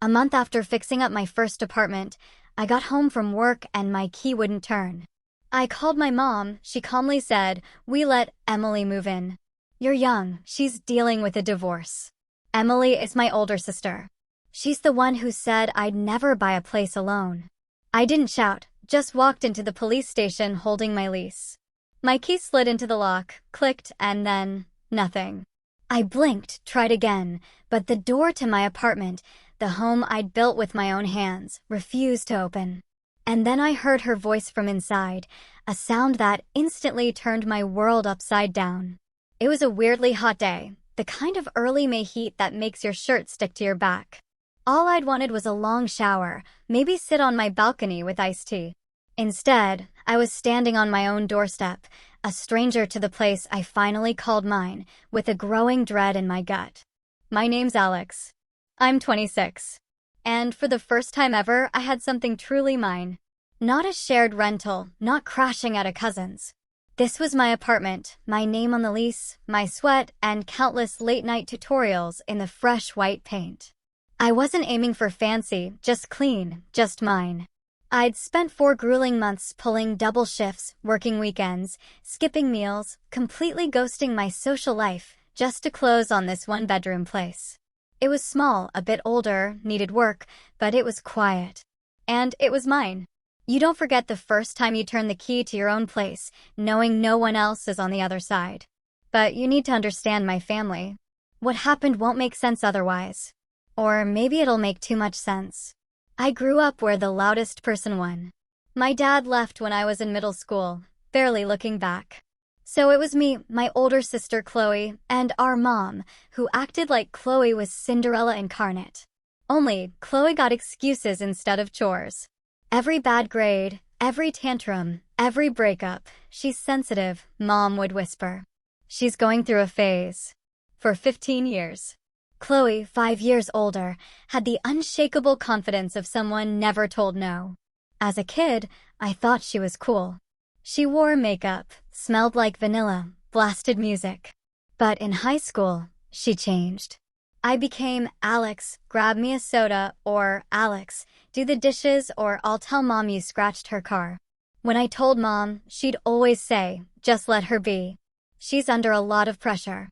A month after fixing up my first apartment, I got home from work and my key wouldn't turn. I called my mom. She calmly said, "We let Emily move in. You're young, she's dealing with a divorce." Emily is my older sister. She's the one who said I'd never buy a place alone. I didn't shout, just walked into the police station holding my lease. My key slid into the lock, clicked, and then nothing. I blinked, tried again, but the door to my apartment, the home I'd built with my own hands, refused to open. And then I heard her voice from inside, a sound that instantly turned my world upside down. It was a weirdly hot day, the kind of early May heat that makes your shirt stick to your back. All I'd wanted was a long shower, maybe sit on my balcony with iced tea. Instead, I was standing on my own doorstep, a stranger to the place I finally called mine, with a growing dread in my gut. My name's Alex. I'm 26. And for the first time ever, I had something truly mine. Not a shared rental, not crashing at a cousin's. This was my apartment, my name on the lease, my sweat, and countless late-night tutorials in the fresh white paint. I wasn't aiming for fancy, just clean, just mine. I'd spent 4 grueling months pulling double shifts, working weekends, skipping meals, completely ghosting my social life, just to close on this one-bedroom place. It was small, a bit older, needed work, but it was quiet. And it was mine. You don't forget the first time you turn the key to your own place, knowing no one else is on the other side. But you need to understand my family. What happened won't make sense otherwise. Or maybe it'll make too much sense. I grew up where the loudest person won. My dad left when I was in middle school, barely looking back. So it was me, my older sister Chloe, and our mom, who acted like Chloe was Cinderella incarnate. Only, Chloe got excuses instead of chores. Every bad grade, every tantrum, every breakup, "She's sensitive," Mom would whisper. "She's going through a phase." For 15 years. Chloe, 5 years older, had the unshakable confidence of someone never told no. As a kid, I thought she was cool. She wore makeup, smelled like vanilla, blasted music. But in high school, she changed. I became Alex, grab me a soda, or Alex, do the dishes, or I'll tell Mom you scratched her car. When I told Mom, she'd always say, "Just let her be. She's under a lot of pressure."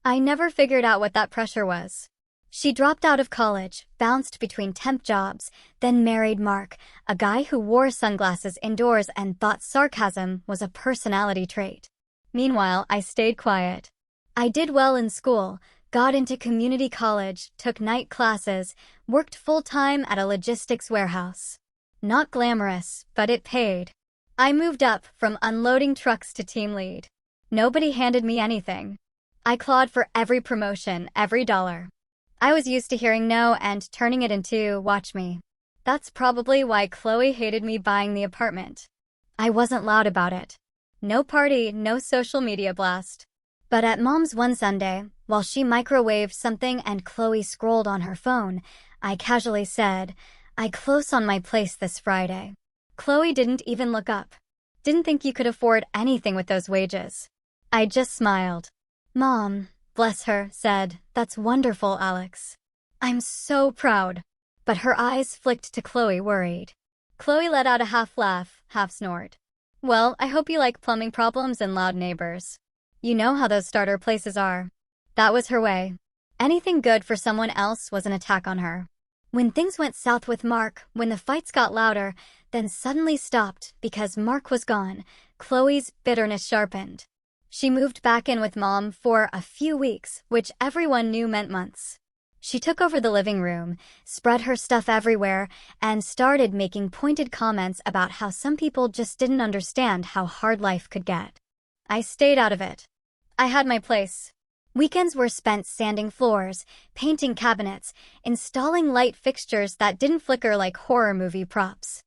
I never figured out what that pressure was. She dropped out of college, bounced between temp jobs, then married Mark, a guy who wore sunglasses indoors and thought sarcasm was a personality trait. Meanwhile, I stayed quiet. I did well in school, got into community college, took night classes, worked full-time at a logistics warehouse. Not glamorous, but it paid. I moved up from unloading trucks to team lead. Nobody handed me anything. I clawed for every promotion, every dollar. I was used to hearing no and turning it into, "Watch me." That's probably why Chloe hated me buying the apartment. I wasn't loud about it. No party, no social media blast. But at Mom's one Sunday, while she microwaved something and Chloe scrolled on her phone, I casually said, "I close on my place this Friday." Chloe didn't even look up. Didn't think you could afford anything with those wages. I just smiled. Mom, bless her, said, "That's wonderful, Alex. I'm so proud." But her eyes flicked to Chloe, worried. Chloe let out a half laugh, half snort. "Well, I hope you like plumbing problems and loud neighbors. You know how those starter places are." That was her way. Anything good for someone else was an attack on her. When things went south with Mark, when the fights got louder, then suddenly stopped because Mark was gone, Chloe's bitterness sharpened. She moved back in with Mom for a few weeks, which everyone knew meant months. She took over the living room, spread her stuff everywhere, and started making pointed comments about how some people just didn't understand how hard life could get. I stayed out of it. I had my place. Weekends were spent sanding floors, painting cabinets, installing light fixtures that didn't flicker like horror movie props.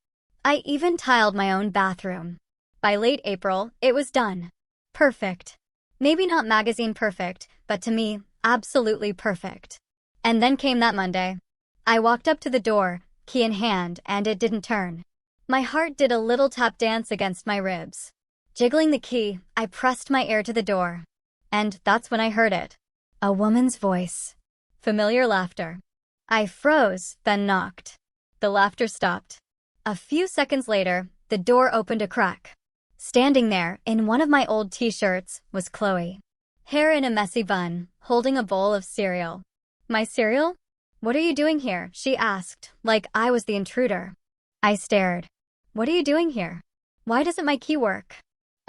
I even tiled my own bathroom. By late April, it was done. Perfect. Maybe not magazine perfect, but to me, absolutely perfect. And then came that Monday. I walked up to the door, key in hand, and it didn't turn. My heart did a little tap dance against my ribs. Jiggling the key, I pressed my ear to the door. And that's when I heard it. A woman's voice. Familiar laughter. I froze, then knocked. The laughter stopped. A few seconds later, the door opened a crack. Standing there, in one of my old t-shirts, was Chloe. Hair in a messy bun, holding a bowl of cereal. My cereal? What are you doing here? She asked, like I was the intruder. I stared. What are you doing here? Why doesn't my key work?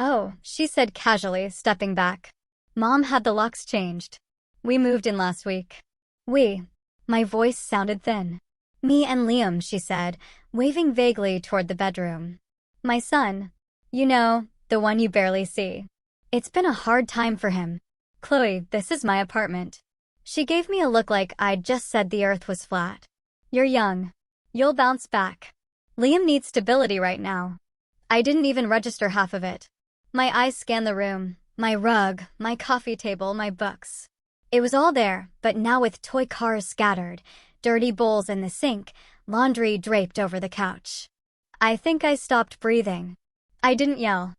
Oh, she said casually, stepping back. Mom had the locks changed. We moved in last week. We. My voice sounded thin. Me and Liam, she said, waving vaguely toward the bedroom. My son. You know, the one you barely see. It's been a hard time for him. Chloe, this is my apartment. She gave me a look like I'd just said the earth was flat. You're young. You'll bounce back. Liam needs stability right now. I didn't even register half of it. My eyes scanned the room, my rug, my coffee table, my books. It was all there, but now with toy cars scattered, dirty bowls in the sink, laundry draped over the couch. I think I stopped breathing. I didn't yell.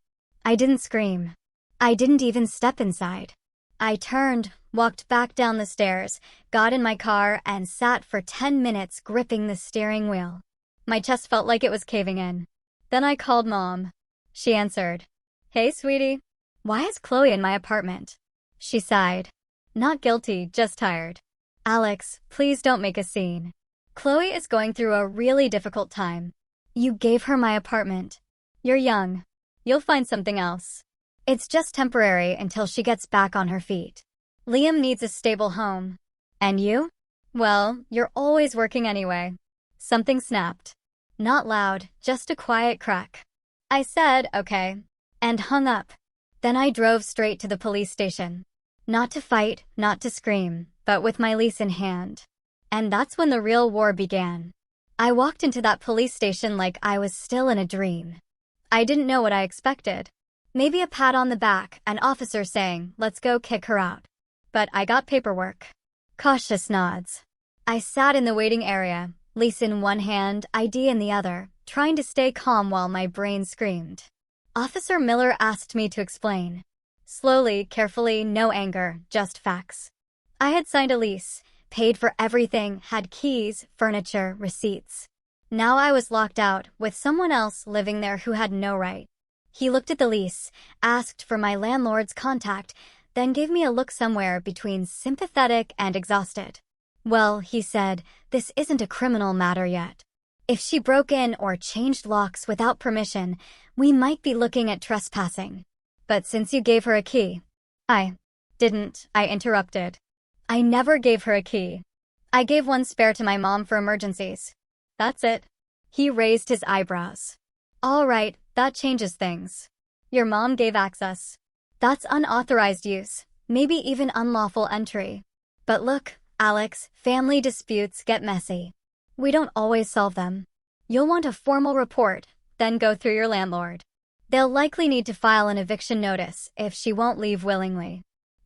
I didn't scream. I didn't even step inside. I turned, walked back down the stairs, got in my car, and sat for 10 minutes gripping the steering wheel. My chest felt like it was caving in. Then I called Mom. She answered. Hey, sweetie. Why is Chloe in my apartment? She sighed. Not guilty, just tired. Alex, please don't make a scene. Chloe is going through a really difficult time. You gave her my apartment. You're young. You'll find something else. It's just temporary until she gets back on her feet. Liam needs a stable home. And you? Well, you're always working anyway. Something snapped. Not loud, just a quiet crack. I said, okay, and hung up. Then I drove straight to the police station. Not to fight, not to scream, but with my lease in hand. And that's when the real war began. I walked into that police station like I was still in a dream. I didn't know what I expected. Maybe a pat on the back, an officer saying, let's go kick her out. But I got paperwork. Cautious nods. I sat in the waiting area, lease in one hand, ID in the other, trying to stay calm while my brain screamed. Officer Miller asked me to explain. Slowly, carefully, no anger, just facts. I had signed a lease, paid for everything, had keys, furniture, receipts. Now I was locked out, with someone else living there who had no right. He looked at the lease, asked for my landlord's contact, then gave me a look somewhere between sympathetic and exhausted. Well, he said, this isn't a criminal matter yet. If she broke in or changed locks without permission, we might be looking at trespassing. But since you gave her a key... I interrupted. I never gave her a key. I gave one spare to my mom for emergencies. That's it. He raised his eyebrows. All right, that changes things. Your mom gave access. That's unauthorized use, maybe even unlawful entry. But look, Alex, family disputes get messy. We don't always solve them. You'll want a formal report, then go through your landlord. They'll likely need to file an eviction notice if she won't leave willingly.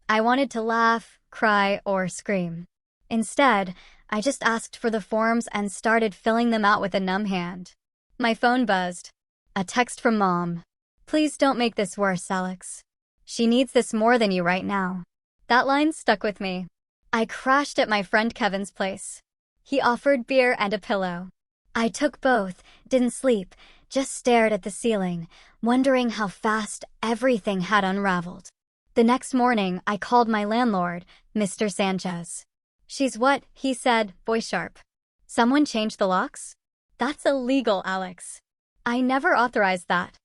I wanted to laugh, cry, or scream. Instead, I just asked for the forms and started filling them out with a numb hand. My phone buzzed. A text from Mom. Please don't make this worse, Alex. She needs this more than you right now. That line stuck with me. I crashed at my friend Kevin's place. He offered beer and a pillow. I took both, didn't sleep, just stared at the ceiling, wondering how fast everything had unraveled. The next morning, I called my landlord, Mr. Sanchez. She's what? He said, voice sharp. Someone changed the locks? That's illegal, Alex. I never authorized that.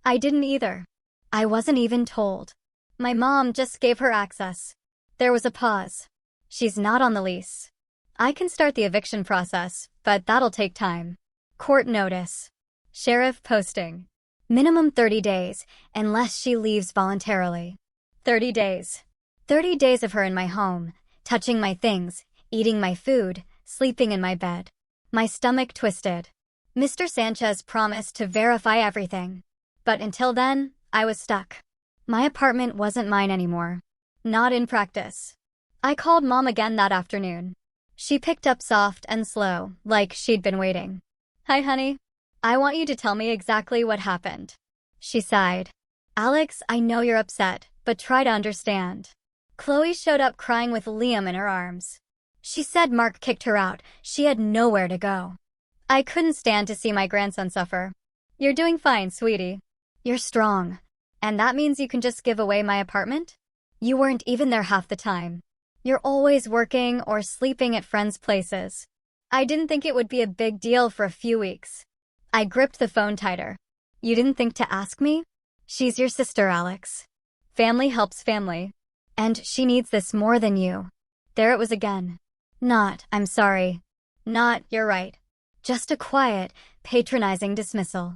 I didn't either. I wasn't even told. My mom just gave her access. There was a pause. She's not on the lease. I can start the eviction process, but that'll take time. Court notice. Sheriff posting. Minimum 30 days, unless she leaves voluntarily. 30 days. 30 days of her in my home, touching my things, eating my food, sleeping in my bed. My stomach twisted. Mr. Sanchez promised to verify everything. But until then, I was stuck. My apartment wasn't mine anymore. Not in practice. I called Mom again that afternoon. She picked up soft and slow, like she'd been waiting. Hi, honey. I want you to tell me exactly what happened. She sighed. Alex, I know you're upset, but try to understand. Chloe showed up crying with Liam in her arms. She said Mark kicked her out. She had nowhere to go. I couldn't stand to see my grandson suffer. You're doing fine, sweetie. You're strong. And that means you can just give away my apartment? You weren't even there half the time. You're always working or sleeping at friends' places. I didn't think it would be a big deal for a few weeks. I gripped the phone tighter. You didn't think to ask me? She's your sister, Alex. Family helps family. And she needs this more than you. There it was again. Not, I'm sorry. Not, you're right. Just a quiet, patronizing dismissal.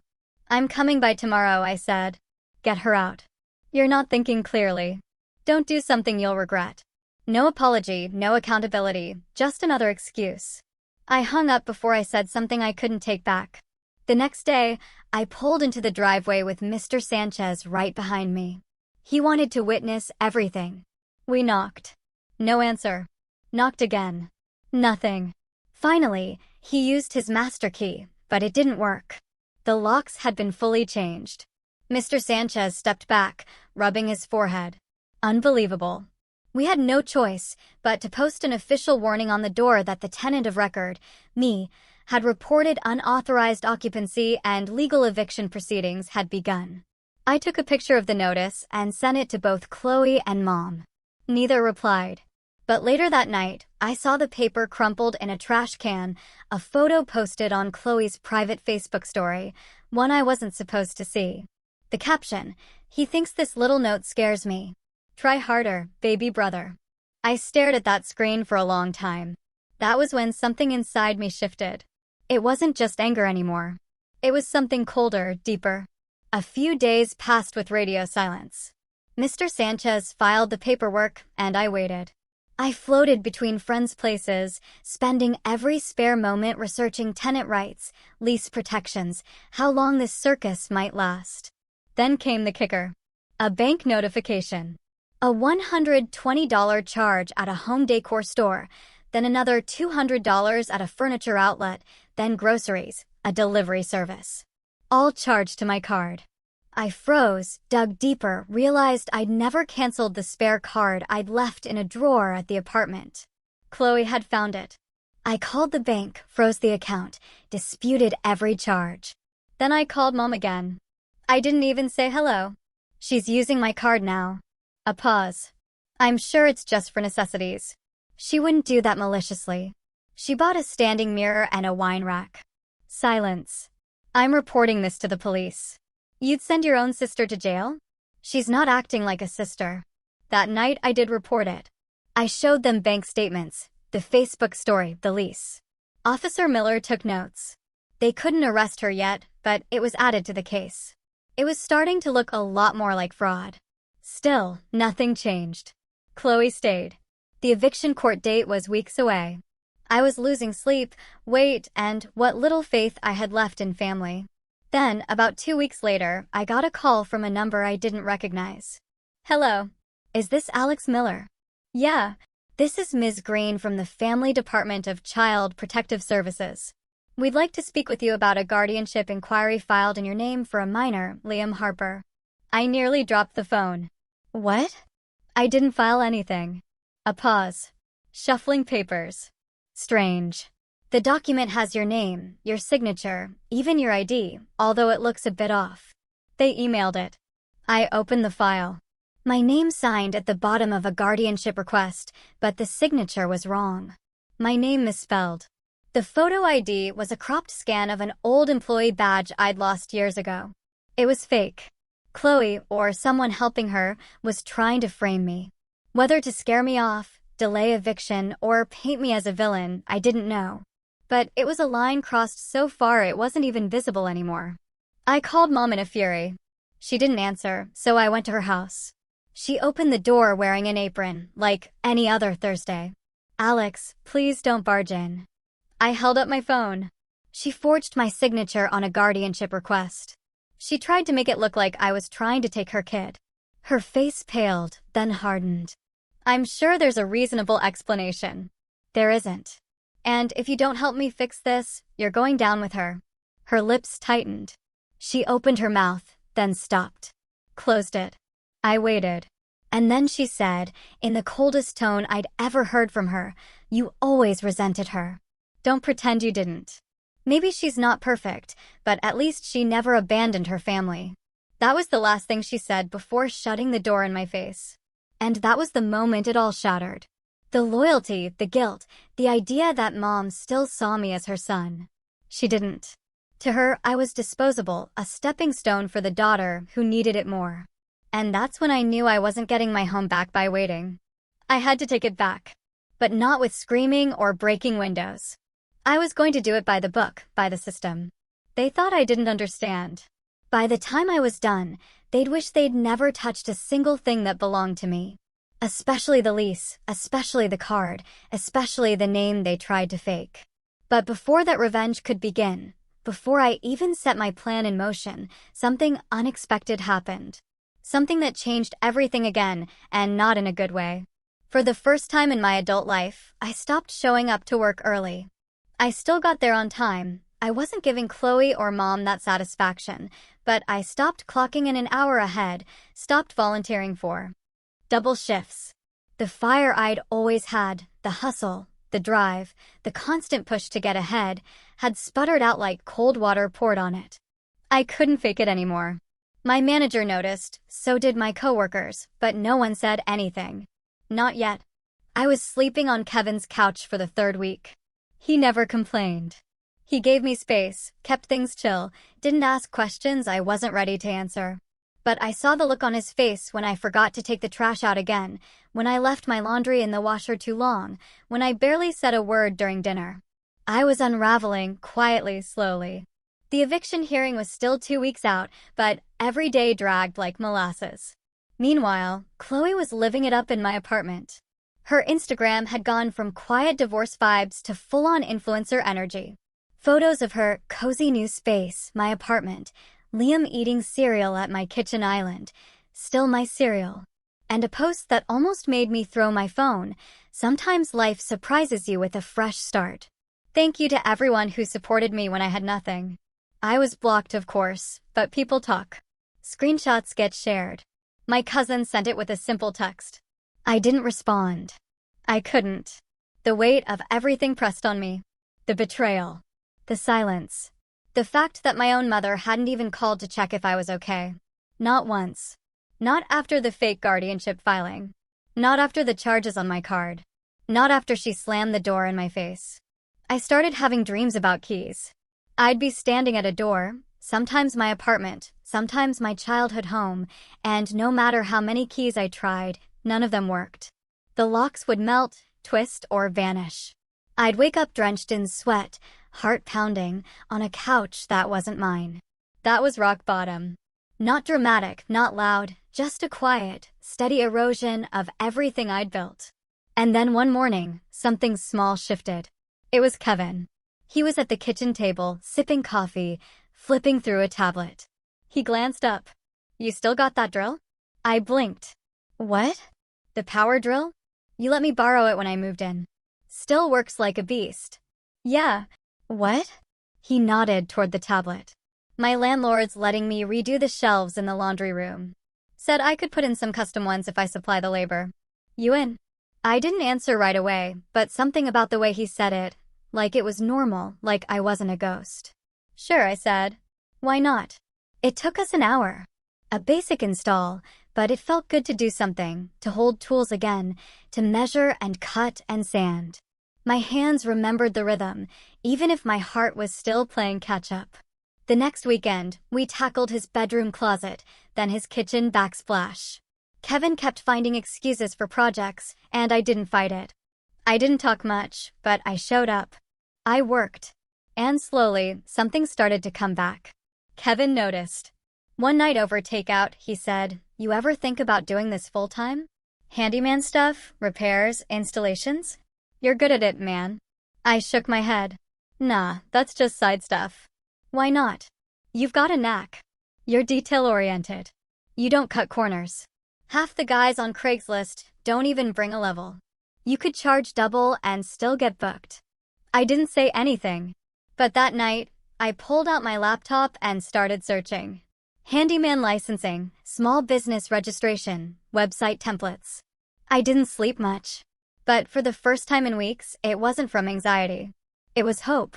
I'm coming by tomorrow, I said. Get her out. You're not thinking clearly. Don't do something you'll regret. No apology, no accountability, just another excuse. I hung up before I said something I couldn't take back. The next day, I pulled into the driveway with Mr. Sanchez right behind me. He wanted to witness everything. We knocked. No answer. Knocked again. Nothing. Finally, he used his master key, but it didn't work. The locks had been fully changed. Mr. Sanchez stepped back, rubbing his forehead. Unbelievable. We had no choice but to post an official warning on the door that the tenant of record, me, had reported unauthorized occupancy and legal eviction proceedings had begun. I took a picture of the notice and sent it to both Chloe and Mom. Neither replied. But later that night, I saw the paper crumpled in a trash can, a photo posted on Chloe's private Facebook story, one I wasn't supposed to see. The caption, "He thinks this little note scares me. Try harder, baby brother." I stared at that screen for a long time. That was when something inside me shifted. It wasn't just anger anymore. It was something colder, deeper. A few days passed with radio silence. Mr. Sanchez filed the paperwork, and I waited. I floated between friends' places, spending every spare moment researching tenant rights, lease protections, how long this circus might last. Then came the kicker. A bank notification. A $120 charge at a home decor store, then another $200 at a furniture outlet, then groceries, a delivery service. All charged to my card. I froze, dug deeper, realized I'd never canceled the spare card I'd left in a drawer at the apartment. Chloe had found it. I called the bank, froze the account, disputed every charge. Then I called Mom again. I didn't even say hello. She's using my card now. A pause. I'm sure it's just for necessities. She wouldn't do that maliciously. She bought a standing mirror and a wine rack. Silence. I'm reporting this to the police. You'd send your own sister to jail? She's not acting like a sister. That night I did report it. I showed them bank statements, the Facebook story, the lease. Officer Miller took notes. They couldn't arrest her yet, but it was added to the case. It was starting to look a lot more like fraud. Still, nothing changed. Chloe stayed. The eviction court date was weeks away. I was losing sleep, weight, and what little faith I had left in family. Then, about 2 weeks later, I got a call from a number I didn't recognize. Hello. Is this Alex Miller? Yeah. This is Ms. Green from the Family Department of Child Protective Services. We'd like to speak with you about a guardianship inquiry filed in your name for a minor, Liam Harper. I nearly dropped the phone. What? I didn't file anything. A pause. Shuffling papers. Strange. The document has your name, your signature, even your ID, although it looks a bit off. They emailed it. I opened the file. My name signed at the bottom of a guardianship request, but the signature was wrong. My name misspelled. The photo ID was a cropped scan of an old employee badge I'd lost years ago. It was fake. Chloe, or someone helping her, was trying to frame me. Whether to scare me off, delay eviction, or paint me as a villain, I didn't know. But it was a line crossed so far it wasn't even visible anymore. I called Mom in a fury. She didn't answer, so I went to her house. She opened the door wearing an apron, like any other Thursday. Alex, please don't barge in. I held up my phone. She forged my signature on a guardianship request. She tried to make it look like I was trying to take her kid. Her face paled, then hardened. I'm sure there's a reasonable explanation. There isn't. And if you don't help me fix this, you're going down with her. Her lips tightened. She opened her mouth, then stopped. Closed it. I waited. And then she said, in the coldest tone I'd ever heard from her, "You always resented her. Don't pretend you didn't. Maybe she's not perfect, but at least she never abandoned her family." That was the last thing she said before shutting the door in my face. And that was the moment it all shattered. The loyalty, the guilt, the idea that Mom still saw me as her son. She didn't. To her, I was disposable, a stepping stone for the daughter who needed it more. And that's when I knew I wasn't getting my home back by waiting. I had to take it back. But not with screaming or breaking windows. I was going to do it by the book, by the system. They thought I didn't understand. By the time I was done, they'd wish they'd never touched a single thing that belonged to me. Especially the lease, especially the card, especially the name they tried to fake. But before that revenge could begin, before I even set my plan in motion, something unexpected happened. Something that changed everything again, and not in a good way. For the first time in my adult life, I stopped showing up to work early. I still got there on time. I wasn't giving Chloe or Mom that satisfaction, but I stopped clocking in an hour ahead, stopped volunteering for double shifts. The fire I'd always had, the hustle, the drive, the constant push to get ahead, had sputtered out like cold water poured on it. I couldn't fake it anymore. My manager noticed, so did my coworkers, but no one said anything. Not yet. I was sleeping on Kevin's couch for the third week. He never complained. He gave me space, kept things chill, didn't ask questions I wasn't ready to answer. But I saw the look on his face when I forgot to take the trash out again, when I left my laundry in the washer too long, when I barely said a word during dinner. I was unraveling, quietly, slowly. The eviction hearing was still 2 weeks out, but every day dragged like molasses. Meanwhile, Chloe was living it up in my apartment. Her Instagram had gone from quiet divorce vibes to full-on influencer energy. Photos of her cozy new space, my apartment, Liam eating cereal at my kitchen island, still my cereal, and a post that almost made me throw my phone. Sometimes life surprises you with a fresh start. Thank you to everyone who supported me when I had nothing. I was blocked, of course, but people talk. Screenshots get shared. My cousin sent it with a simple text. I didn't respond. I couldn't. The weight of everything pressed on me. The betrayal. The silence. The fact that my own mother hadn't even called to check if I was okay. Not once. Not after the fake guardianship filing. Not after the charges on my card. Not after she slammed the door in my face. I started having dreams about keys. I'd be standing at a door, sometimes my apartment, sometimes my childhood home, and no matter how many keys I tried, none of them worked. The locks would melt, twist, or vanish. I'd wake up drenched in sweat, heart pounding, on a couch that wasn't mine. That was rock bottom. Not dramatic, not loud, just a quiet, steady erosion of everything I'd built. And then one morning, something small shifted. It was Kevin. He was at the kitchen table, sipping coffee, flipping through a tablet. He glanced up. "You still got that drill?" I blinked. "What? The power drill? You let me borrow it when I moved in. Still works like a beast." "Yeah." "What?" He nodded toward the tablet. "My landlord's letting me redo the shelves in the laundry room. Said I could put in some custom ones if I supply the labor. You in?" I didn't answer right away, but something about the way he said it, like it was normal, like I wasn't a ghost. "Sure," I said. "Why not?" It took us an hour. A basic install, but it felt good to do something, to hold tools again, to measure and cut and sand. My hands remembered the rhythm, even if my heart was still playing catch-up. The next weekend, we tackled his bedroom closet, then his kitchen backsplash. Kevin kept finding excuses for projects, and I didn't fight it. I didn't talk much, but I showed up. I worked. And slowly, something started to come back. Kevin noticed. One night over takeout, he said, "You ever think about doing this full-time? Handyman stuff, repairs, installations? You're good at it, man." I shook my head. "Nah, that's just side stuff." "Why not? You've got a knack. You're detail-oriented. You don't cut corners. Half the guys on Craigslist don't even bring a level. You could charge double and still get booked." I didn't say anything. But that night, I pulled out my laptop and started searching. Handyman licensing, small business registration, website templates. I didn't sleep much. But for the first time in weeks, it wasn't from anxiety. It was hope.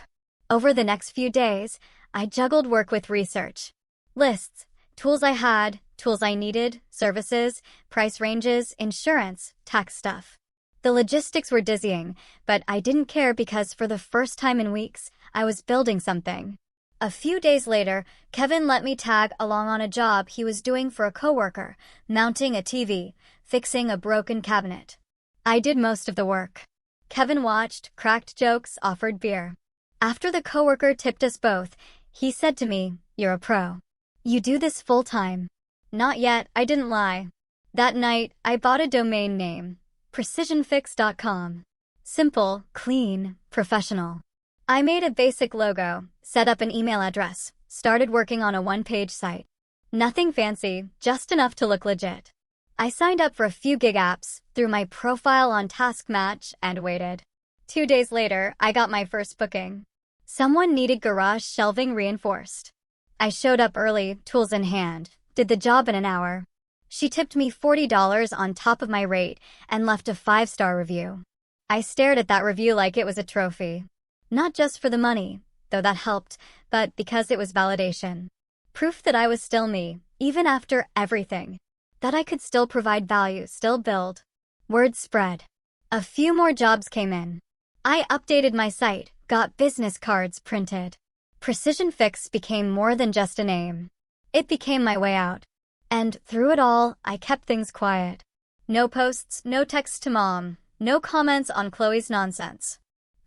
Over the next few days, I juggled work with research. Lists, tools I needed, services, price ranges, insurance, tax stuff. The logistics were dizzying, but I didn't care because for the first time in weeks, I was building something. A few days later, Kevin let me tag along on a job he was doing for a coworker, mounting a TV, fixing a broken cabinet. I did most of the work. Kevin watched, cracked jokes, offered beer. After the coworker tipped us both, he said to me, "You're a pro. You do this full time." Not yet, I didn't lie. That night, I bought a domain name, precisionfix.com. Simple, clean, professional. I made a basic logo, set up an email address, started working on a one-page site. Nothing fancy, just enough to look legit. I signed up for a few gig apps, threw my profile on Task Match, and waited. 2 days later, I got my first booking. Someone needed garage shelving reinforced. I showed up early, tools in hand, did the job in an hour. She tipped me $40 on top of my rate and left a 5-star review. I stared at that review like it was a trophy. Not just for the money, though that helped, but because it was validation. Proof that I was still me, even after everything. That I could still provide value, still build. Word spread. A few more jobs came in. I updated my site, got business cards printed. Precision Fix became more than just a name. It became my way out. And through it all, I kept things quiet. No posts, no texts to mom, no comments on Chloe's nonsense.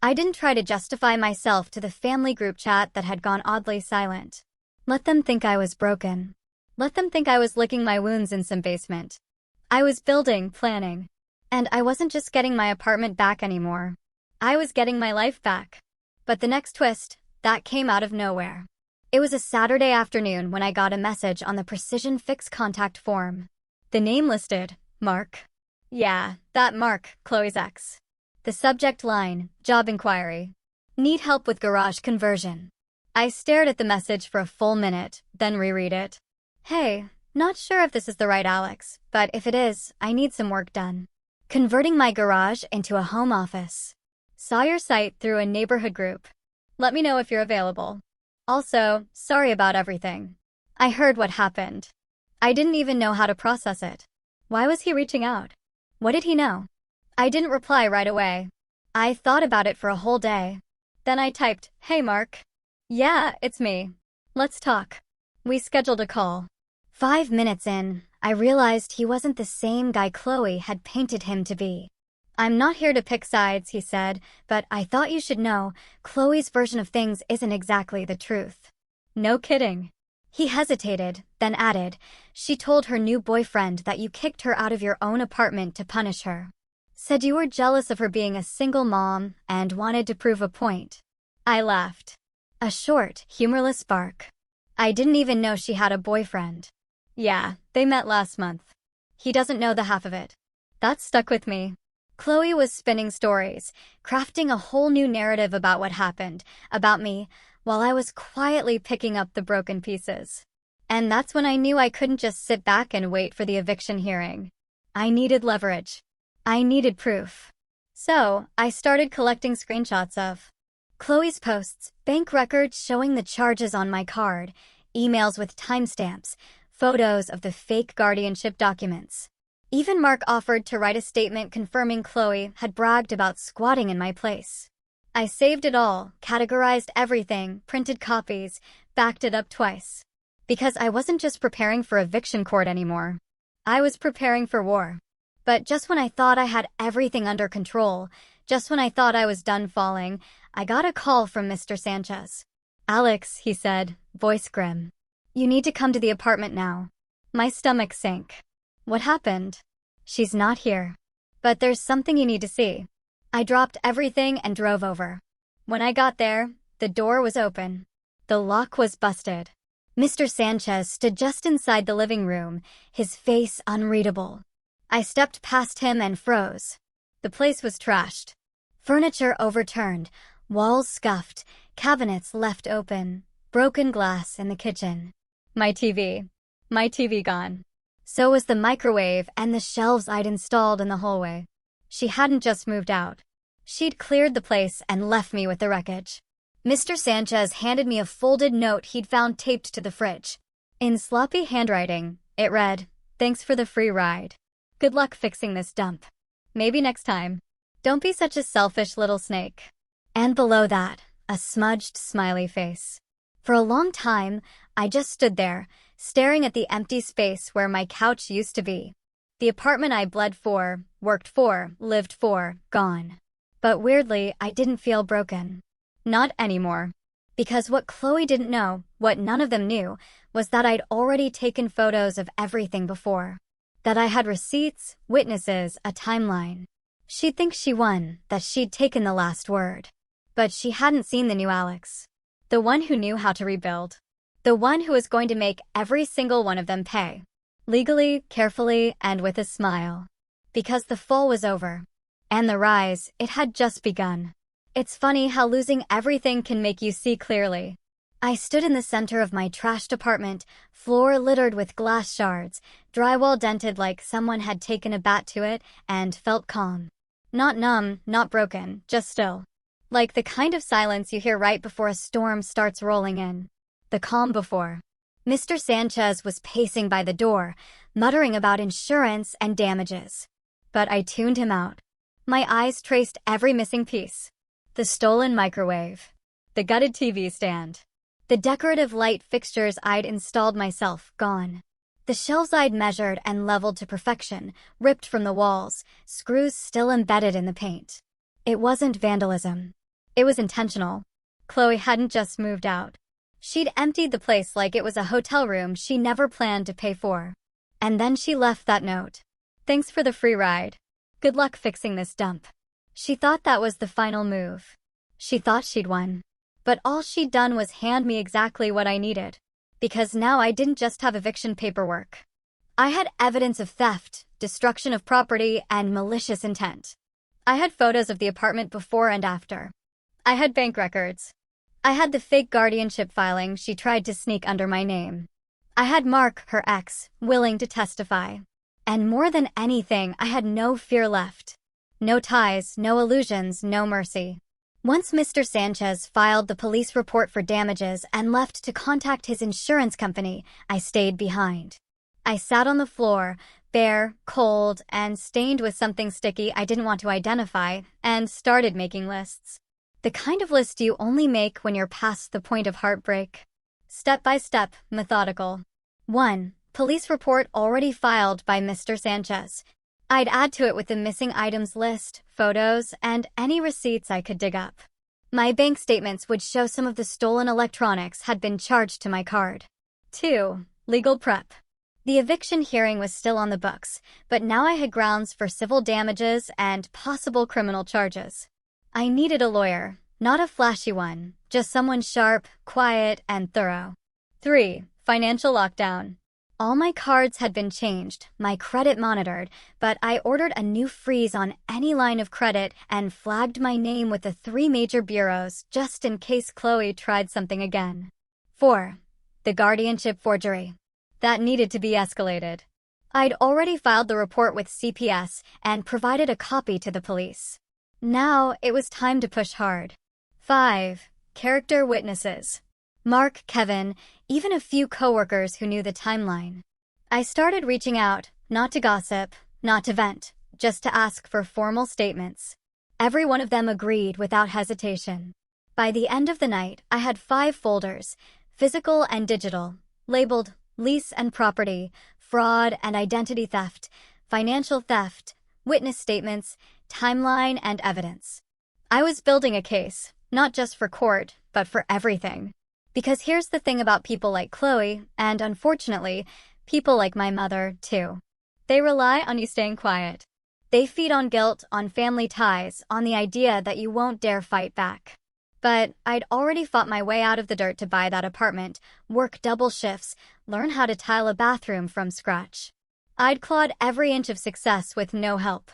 I didn't try to justify myself to the family group chat that had gone oddly silent. Let them think I was broken. Let them think I was licking my wounds in some basement. I was building, planning. And I wasn't just getting my apartment back anymore. I was getting my life back. But the next twist, that came out of nowhere. It was a Saturday afternoon when I got a message on the Precision Fix contact form. The name listed, Mark. Yeah, that Mark, Chloe's ex. The subject line, job inquiry. Need help with garage conversion. I stared at the message for a full minute, then reread it. Hey, not sure if this is the right Alex, but if it is, I need some work done. Converting my garage into a home office. Saw your site through a neighborhood group. Let me know if you're available. Also, sorry about everything. I heard what happened. I didn't even know how to process it. Why was he reaching out? What did he know? I didn't reply right away. I thought about it for a whole day. Then I typed, "Hey Mark." "Yeah, it's me. Let's talk." We scheduled a call. 5 minutes in, I realized he wasn't the same guy Chloe had painted him to be. "I'm not here to pick sides," he said, "but I thought you should know, Chloe's version of things isn't exactly the truth." No kidding. He hesitated, then added, "She told her new boyfriend that you kicked her out of your own apartment to punish her. Said you were jealous of her being a single mom and wanted to prove a point." I laughed. A short, humorless bark. I didn't even know she had a boyfriend. Yeah, they met last month. He doesn't know the half of it. That stuck with me. Chloe was spinning stories, crafting a whole new narrative about what happened, about me, while I was quietly picking up the broken pieces. And that's when I knew I couldn't just sit back and wait for the eviction hearing. I needed leverage. I needed proof. So, I started collecting screenshots of Chloe's posts, bank records showing the charges on my card, emails with timestamps, photos of the fake guardianship documents. Even Mark offered to write a statement confirming Chloe had bragged about squatting in my place. I saved it all, categorized everything, printed copies, backed it up twice. Because I wasn't just preparing for eviction court anymore. I was preparing for war. But just when I thought I had everything under control, just when I thought I was done falling, I got a call from Mr. Sanchez. "Alex," he said, voice grim. "You need to come to the apartment now." My stomach sank. What happened? "She's not here. But there's something you need to see." I dropped everything and drove over. When I got there, the door was open. The lock was busted. Mr. Sanchez stood just inside the living room, his face unreadable. I stepped past him and froze. The place was trashed. Furniture overturned, walls scuffed, cabinets left open, broken glass in the kitchen. My TV. My TV gone. So was the microwave and the shelves I'd installed in the hallway. She hadn't just moved out. She'd cleared the place and left me with the wreckage. Mr. Sanchez handed me a folded note he'd found taped to the fridge. In sloppy handwriting, it read, "Thanks for the free ride. Good luck fixing this dump. Maybe next time. Don't be such a selfish little snake." And below that, a smudged, smiley face. For a long time, I just stood there, staring at the empty space where my couch used to be. The apartment I bled for, worked for, lived for, gone. But weirdly, I didn't feel broken. Not anymore. Because what Chloe didn't know, what none of them knew, was that I'd already taken photos of everything before. That I had receipts, witnesses, a timeline. She'd think she won, that she'd taken the last word. But she hadn't seen the new Alex. The one who knew how to rebuild. The one who was going to make every single one of them pay. Legally, carefully, and with a smile. Because the fall was over. And the rise, it had just begun. It's funny how losing everything can make you see clearly. I stood in the center of my trashed apartment, floor littered with glass shards, drywall dented like someone had taken a bat to it, and felt calm. Not numb, not broken, just still. Like the kind of silence you hear right before a storm starts rolling in. The calm before. Mr. Sanchez was pacing by the door, muttering about insurance and damages. But I tuned him out. My eyes traced every missing piece. The stolen microwave. The gutted TV stand. The decorative light fixtures I'd installed myself, gone. The shelves I'd measured and leveled to perfection, ripped from the walls, screws still embedded in the paint. It wasn't vandalism. It was intentional. Chloe hadn't just moved out. She'd emptied the place like it was a hotel room she never planned to pay for. And then she left that note. "Thanks for the free ride. Good luck fixing this dump." She thought that was the final move. She thought she'd won. But all she'd done was hand me exactly what I needed. Because now I didn't just have eviction paperwork. I had evidence of theft, destruction of property, and malicious intent. I had photos of the apartment before and after. I had bank records. I had the fake guardianship filing she tried to sneak under my name. I had Mark, her ex, willing to testify. And more than anything, I had no fear left. No ties, no illusions, no mercy. Once Mr. Sanchez filed the police report for damages and left to contact his insurance company, I stayed behind. I sat on the floor, bare, cold, and stained with something sticky I didn't want to identify, and started making lists. The kind of list you only make when you're past the point of heartbreak. Step by step, methodical. 1. Police report already filed by Mr. Sanchez. I'd add to it with the missing items list, photos, and any receipts I could dig up. My bank statements would show some of the stolen electronics had been charged to my card. 2. Legal prep. The eviction hearing was still on the books, but now I had grounds for civil damages and possible criminal charges. I needed a lawyer, not a flashy one, just someone sharp, quiet, and thorough. 3. Financial lockdown. All my cards had been changed, my credit monitored, but I ordered a new freeze on any line of credit and flagged my name with the 3 major bureaus just in case Chloe tried something again. 4. The guardianship forgery. That needed to be escalated. I'd already filed the report with CPS and provided a copy to the police. Now it was time to push hard. 5. Character witnesses. Mark, Kevin, even a few coworkers who knew the timeline. I started reaching out, not to gossip, not to vent, just to ask for formal statements. Every one of them agreed without hesitation. By the end of the night, I had 5 folders, physical and digital, labeled lease and property, fraud and identity theft, financial theft, witness statements, timeline, and evidence. I was building a case, not just for court, but for everything. Because here's the thing about people like Chloe, and unfortunately, people like my mother, too. They rely on you staying quiet. They feed on guilt, on family ties, on the idea that you won't dare fight back. But I'd already fought my way out of the dirt to buy that apartment, work double shifts, learn how to tile a bathroom from scratch. I'd clawed every inch of success with no help.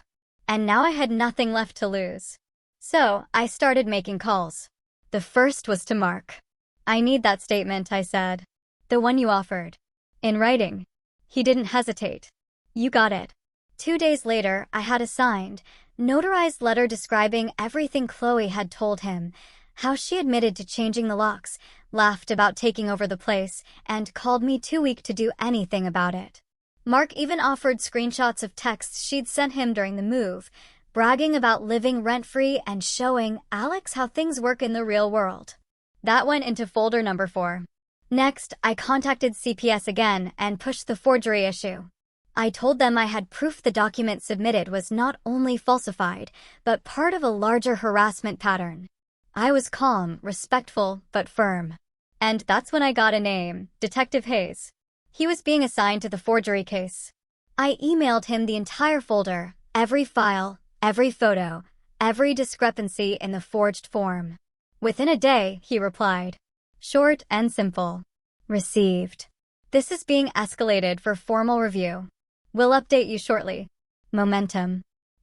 And now I had nothing left to lose. So I started making calls. The first was to Mark. "I need that statement," I said. The one you offered. In writing. He didn't hesitate. You got it. 2 days later, I had a signed, notarized letter describing everything Chloe had told him, how she admitted to changing the locks, laughed about taking over the place, and called me too weak to do anything about it. Mark even offered screenshots of texts she'd sent him during the move, bragging about living rent-free and showing Alex how things work in the real world. That went into folder number 4. Next, I contacted CPS again and pushed the forgery issue. I told them I had proof the document submitted was not only falsified, but part of a larger harassment pattern. I was calm, respectful, but firm. And that's when I got a name, Detective Hayes. He was being assigned to the forgery case. I emailed him the entire folder, every file, every photo, every discrepancy in the forged form. Within a day, he replied. Short and simple. Received. This is being escalated for formal review. We'll update you shortly. Momentum.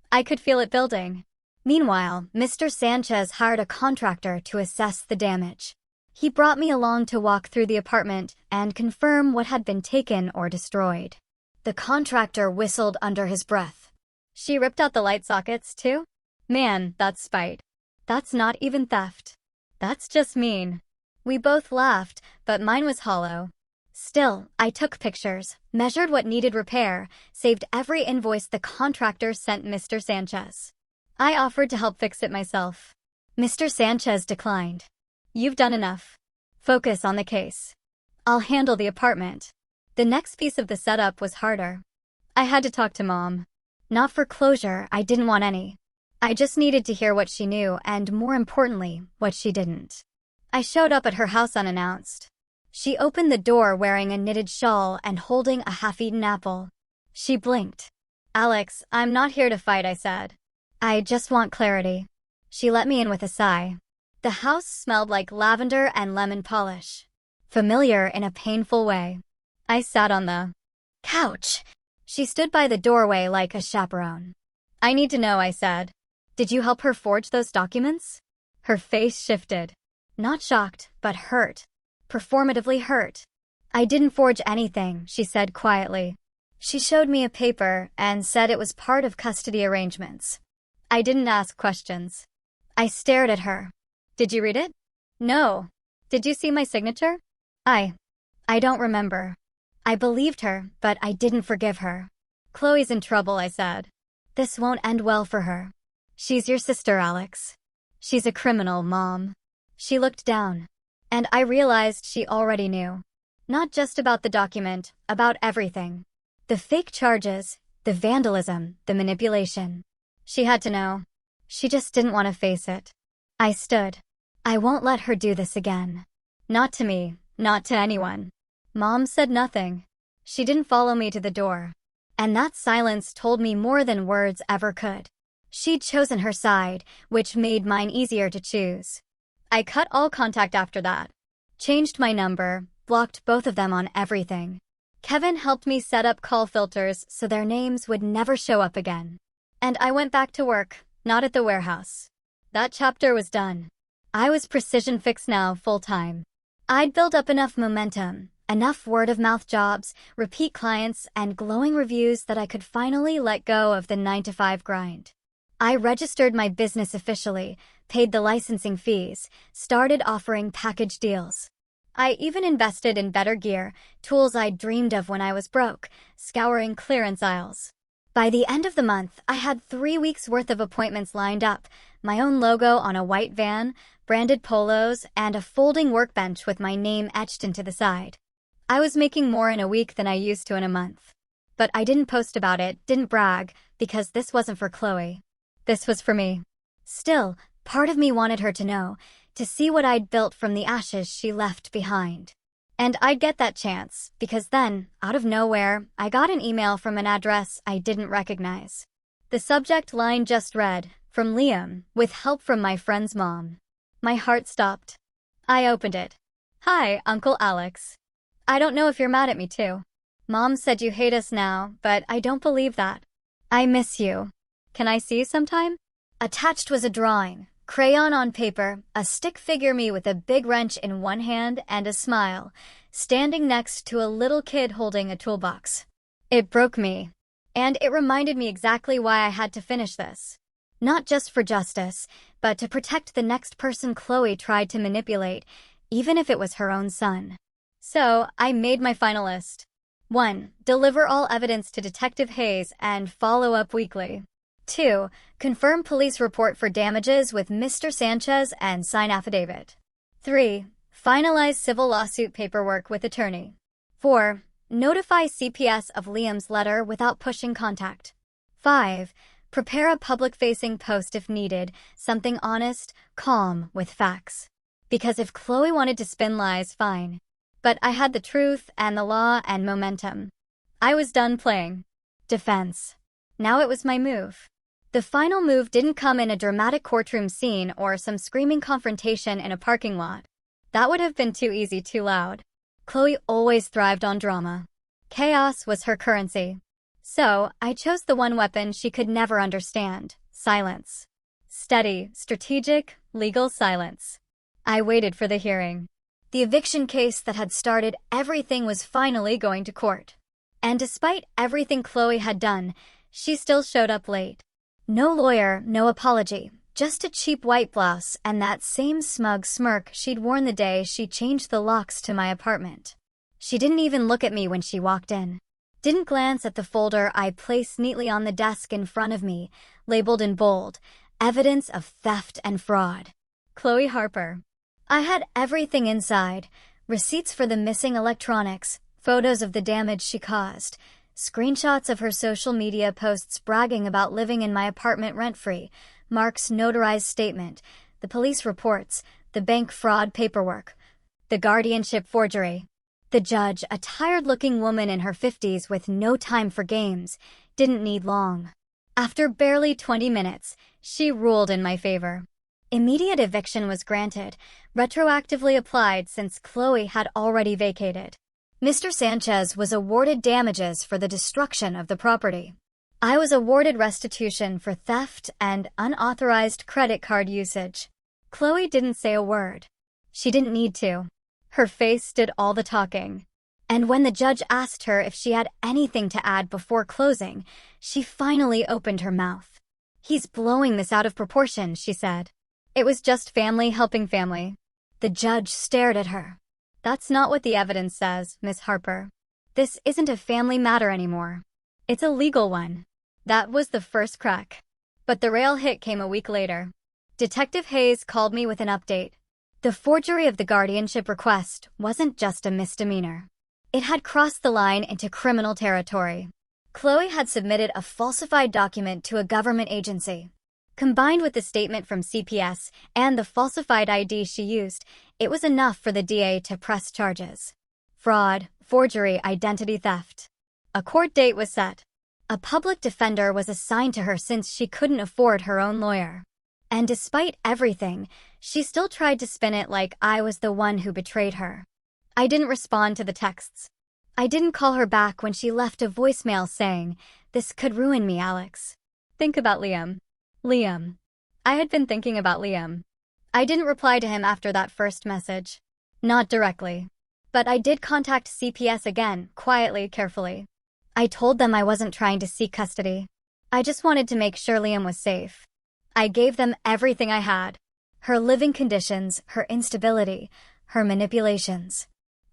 I could feel it building. Meanwhile, Mr. Sanchez hired a contractor to assess the damage. He brought me along to walk through the apartment and confirm what had been taken or destroyed. The contractor whistled under his breath. She ripped out the light sockets, too? Man, that's spite. That's not even theft. That's just mean. We both laughed, but mine was hollow. Still, I took pictures, measured what needed repair, saved every invoice the contractor sent Mr. Sanchez. I offered to help fix it myself. Mr. Sanchez declined. You've done enough. Focus on the case. I'll handle the apartment. The next piece of the setup was harder. I had to talk to Mom. Not for closure, I didn't want any. I just needed to hear what she knew and, more importantly, what she didn't. I showed up at her house unannounced. She opened the door wearing a knitted shawl and holding a half-eaten apple. She blinked. Alex, I'm not here to fight, I said. I just want clarity. She let me in with a sigh. The house smelled like lavender and lemon polish. Familiar in a painful way. I sat on the couch. She stood by the doorway like a chaperone. I need to know, I said. Did you help her forge those documents? Her face shifted. Not shocked, but hurt. Performatively hurt. I didn't forge anything, she said quietly. She showed me a paper and said it was part of custody arrangements. I didn't ask questions. I stared at her. Did you read it? No. Did you see my signature? I don't remember. I believed her, but I didn't forgive her. Chloe's in trouble, I said. This won't end well for her. She's your sister, Alex. She's a criminal, Mom. She looked down. And I realized she already knew. Not just about the document, about everything. The fake charges, the vandalism, the manipulation. She had to know. She just didn't want to face it. I stood. I won't let her do this again. Not to me, not to anyone. Mom said nothing. She didn't follow me to the door. And that silence told me more than words ever could. She'd chosen her side, which made mine easier to choose. I cut all contact after that. Changed my number, blocked both of them on everything. Kevin helped me set up call filters so their names would never show up again. And I went back to work, not at the warehouse. That chapter was done. I was Precision Fix now full-time. I'd built up enough momentum, enough word-of-mouth jobs, repeat clients, and glowing reviews that I could finally let go of the 9-to-5 grind. I registered my business officially, paid the licensing fees, started offering package deals. I even invested in better gear, tools I'd dreamed of when I was broke, scouring clearance aisles. By the end of the month, I had 3 weeks' worth of appointments lined up, my own logo on a white van, branded polos, and a folding workbench with my name etched into the side. I was making more in a week than I used to in a month. But I didn't post about it, didn't brag, because this wasn't for Chloe. This was for me. Still, part of me wanted her to know, to see what I'd built from the ashes she left behind. And I'd get that chance, because then, out of nowhere, I got an email from an address I didn't recognize. The subject line just read, "From Liam, with help from my friend's mom." My heart stopped. I opened it. "Hi, Uncle Alex. I don't know if you're mad at me too. Mom said you hate us now, but I don't believe that. I miss you. Can I see you sometime?" Attached was a drawing, Crayon on paper, a stick figure me with a big wrench in one hand and a smile, standing next to a little kid holding a toolbox. It broke me. And it reminded me exactly why I had to finish this. Not just for justice, but to protect the next person Chloe tried to manipulate, even if it was her own son. So, I made my final list. 1. Deliver all evidence to Detective Hayes and follow up weekly. 2. Confirm police report for damages with Mr. Sanchez and sign affidavit. 3. Finalize civil lawsuit paperwork with attorney. 4. Notify CPS of Liam's letter without pushing contact. 5. Prepare a public-facing post if needed, something honest, calm, with facts. Because if Chloe wanted to spin lies, fine. But I had the truth and the law and momentum. I was done playing defense. Now it was my move. The final move didn't come in a dramatic courtroom scene or some screaming confrontation in a parking lot. That would have been too easy, too loud. Chloe always thrived on drama. Chaos was her currency. So, I chose the one weapon she could never understand: silence. Steady, strategic, legal silence. I waited for the hearing. The eviction case that had started everything was finally going to court. And despite everything Chloe had done, she still showed up late. No lawyer, no apology, just a cheap white blouse and that same smug smirk she'd worn the day she changed the locks to my apartment. She didn't even look at me when she walked in. Didn't glance at the folder I placed neatly on the desk in front of me, labeled in bold, evidence of theft and fraud. Chloe Harper. I had everything inside: receipts for the missing electronics, photos of the damage she caused, screenshots of her social media posts bragging about living in my apartment rent-free, Mark's notarized statement, the police reports, the bank fraud paperwork, the guardianship forgery. The judge, a tired-looking woman in her 50s with no time for games, didn't need long. After barely 20 minutes, she ruled in my favor. Immediate eviction was granted, retroactively applied since Chloe had already vacated. Mr. Sanchez was awarded damages for the destruction of the property. I was awarded restitution for theft and unauthorized credit card usage. Chloe didn't say a word. She didn't need to. Her face did all the talking. And when the judge asked her if she had anything to add before closing, she finally opened her mouth. "He's blowing this out of proportion," she said. It was just family helping family. The judge stared at her. "That's not what the evidence says, Miss Harper. This isn't a family matter anymore. It's a legal one." That was the first crack. But the real hit came a week later. Detective Hayes called me with an update. The forgery of the guardianship request wasn't just a misdemeanor. It had crossed the line into criminal territory. Chloe had submitted a falsified document to a government agency. Combined with the statement from CPS and the falsified ID she used, it was enough for the DA to press charges. Fraud, forgery, identity theft. A court date was set. A public defender was assigned to her since she couldn't afford her own lawyer. And despite everything, she still tried to spin it like I was the one who betrayed her. I didn't respond to the texts. I didn't call her back when she left a voicemail saying, "This could ruin me, Alex. Think about Liam." Liam. I had been thinking about Liam. I didn't reply to him after that first message. Not directly. But I did contact CPS again, quietly, carefully. I told them I wasn't trying to seek custody. I just wanted to make sure Liam was safe. I gave them everything I had. Her living conditions, her instability, her manipulations.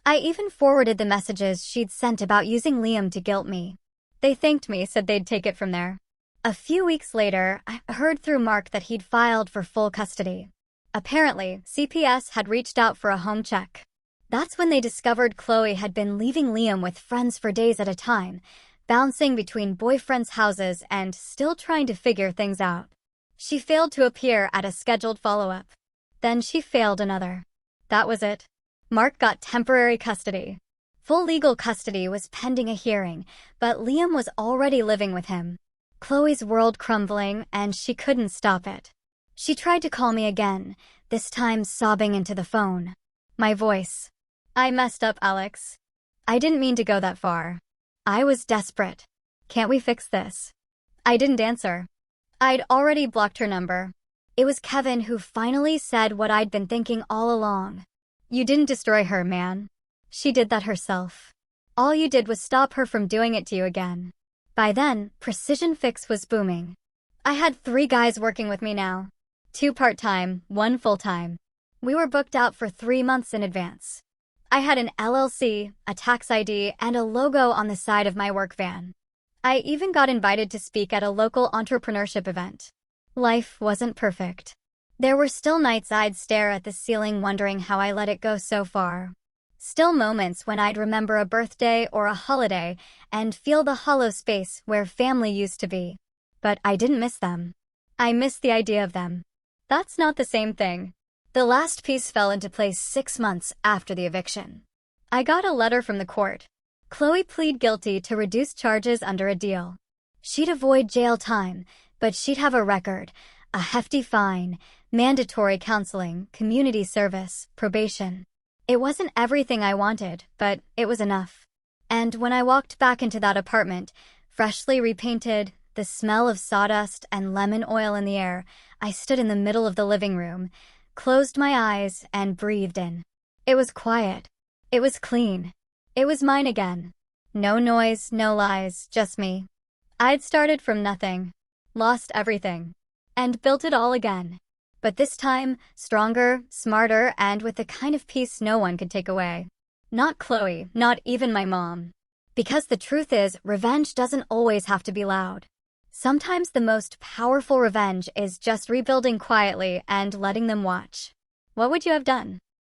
I even forwarded the messages she'd sent about using Liam to guilt me. They thanked me, said they'd take it from there. A few weeks later, I heard through Mark that he'd filed for full custody. Apparently, CPS had reached out for a home check. That's when they discovered Chloe had been leaving Liam with friends for days at a time, bouncing between boyfriends' houses and still trying to figure things out. She failed to appear at a scheduled follow-up. Then she failed another. That was it. Mark got temporary custody. Full legal custody was pending a hearing, but Liam was already living with him. Chloe's world crumbling, and she couldn't stop it. She tried to call me again, this time sobbing into the phone. My voice. "I messed up, Alex. I didn't mean to go that far. I was desperate. Can't we fix this?" I didn't answer. I'd already blocked her number. It was Kevin who finally said what I'd been thinking all along. You didn't destroy her, man. She did that herself. All you did was stop her from doing it to you again. By then, Precision Fix was booming. I had 3 guys working with me now. 2 part-time, 1 full-time. We were booked out for 3 months in advance. I had an LLC, a tax ID, and a logo on the side of my work van. I even got invited to speak at a local entrepreneurship event. Life wasn't perfect. There were still nights I'd stare at the ceiling wondering how I let it go so far. Still moments when I'd remember a birthday or a holiday and feel the hollow space where family used to be. But I didn't miss them. I missed the idea of them. That's not the same thing. The last piece fell into place 6 months after the eviction. I got a letter from the court. Chloe pleaded guilty to reduced charges under a deal. She'd avoid jail time, but she'd have a record, a hefty fine, mandatory counseling, community service, probation. It wasn't everything I wanted, but it was enough. And when I walked back into that apartment, freshly repainted, the smell of sawdust and lemon oil in the air, I stood in the middle of the living room, closed my eyes, and breathed in. It was quiet. It was clean. It was mine again. No noise, no lies, just me. I'd started from nothing, lost everything, and built it all again. But this time, stronger, smarter, and with the kind of peace no one could take away. Not Chloe, not even my mom. Because the truth is, revenge doesn't always have to be loud. Sometimes the most powerful revenge is just rebuilding quietly and letting them watch. What would you have done?